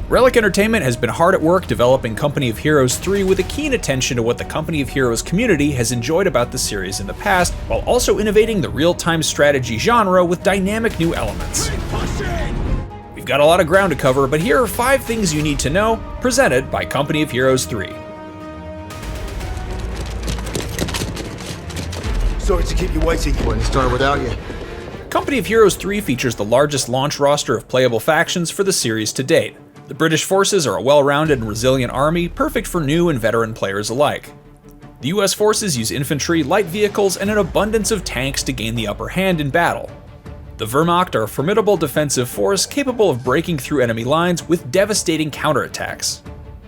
Relic Entertainment has been hard at work developing Company of Heroes 3 with a keen attention to what the Company of Heroes community has enjoyed about the series in the past, while also innovating the real-time strategy genre with dynamic new elements. We've got a lot of ground to cover, but here are 5 things you need to know, presented by Company of Heroes 3. Sorry to keep you waiting. Wouldn't start without you. Company of Heroes 3 features the largest launch roster of playable factions for the series to date. The British forces are a well-rounded and resilient army, perfect for new and veteran players alike. The US forces use infantry, light vehicles, and an abundance of tanks to gain the upper hand in battle. The Wehrmacht are a formidable defensive force capable of breaking through enemy lines with devastating counterattacks.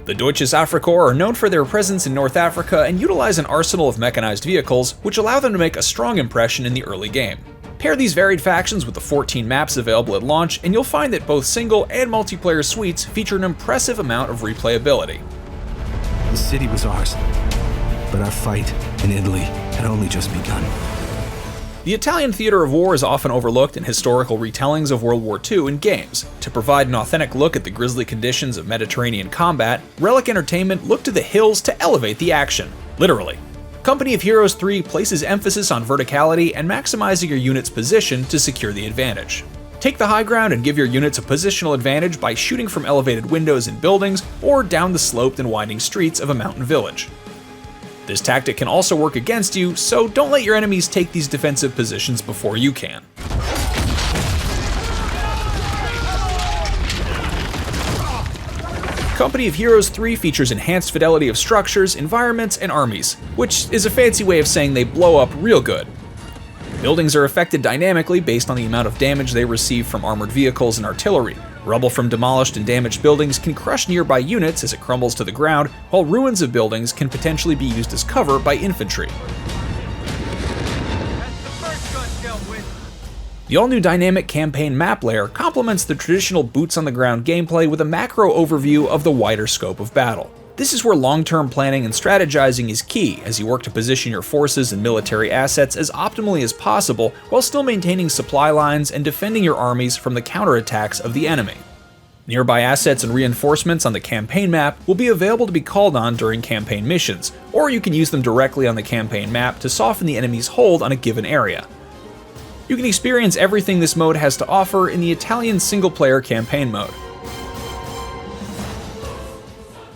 The Deutsches Afrikakorps are known for their presence in North Africa and utilize an arsenal of mechanized vehicles, which allow them to make a strong impression in the early game. Pair these varied factions with the 14 maps available at launch, and you'll find that both single and multiplayer suites feature an impressive amount of replayability. The city was ours, but our fight in Italy had only just begun. The Italian theater of war is often overlooked in historical retellings of World War II in games. To provide an authentic look at the grisly conditions of Mediterranean combat, Relic Entertainment looked to the hills to elevate the action, literally. Company of Heroes 3 places emphasis on verticality and maximizing your unit's position to secure the advantage. Take the high ground and give your units a positional advantage by shooting from elevated windows in buildings or down the sloped and winding streets of a mountain village. This tactic can also work against you, so don't let your enemies take these defensive positions before you can. Company of Heroes 3 features enhanced fidelity of structures, environments, and armies, which is a fancy way of saying they blow up real good. Buildings are affected dynamically based on the amount of damage they receive from armored vehicles and artillery. Rubble from demolished and damaged buildings can crush nearby units as it crumbles to the ground, while ruins of buildings can potentially be used as cover by infantry. The all-new dynamic campaign map layer complements the traditional boots-on-the-ground gameplay with a macro overview of the wider scope of battle. This is where long-term planning and strategizing is key as you work to position your forces and military assets as optimally as possible while still maintaining supply lines and defending your armies from the counterattacks of the enemy. Nearby assets and reinforcements on the campaign map will be available to be called on during campaign missions, or you can use them directly on the campaign map to soften the enemy's hold on a given area. You can experience everything this mode has to offer in the Italian single-player campaign mode.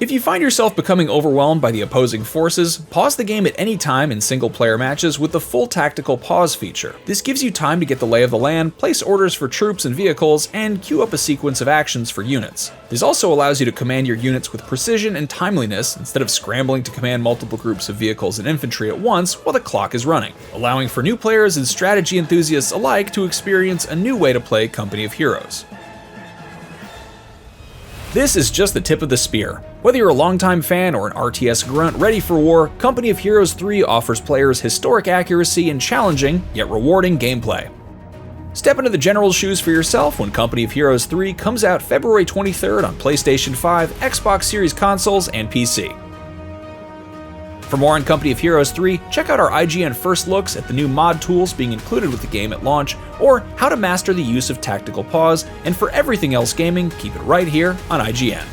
If you find yourself becoming overwhelmed by the opposing forces, pause the game at any time in single-player matches with the full tactical pause feature. This gives you time to get the lay of the land, place orders for troops and vehicles, and queue up a sequence of actions for units. This also allows you to command your units with precision and timeliness instead of scrambling to command multiple groups of vehicles and infantry at once while the clock is running, allowing for new players and strategy enthusiasts alike to experience a new way to play Company of Heroes. This is just the tip of the spear. Whether you're a longtime fan or an RTS grunt ready for war, Company of Heroes 3 offers players historic accuracy and challenging, yet rewarding gameplay. Step into the general's shoes for yourself when Company of Heroes 3 comes out February 23rd on PlayStation 5, Xbox Series consoles, and PC. For more on Company of Heroes 3, check out our IGN first looks at the new mod tools being included with the game at launch, or how to master the use of tactical pause, and for everything else gaming, keep it right here on IGN.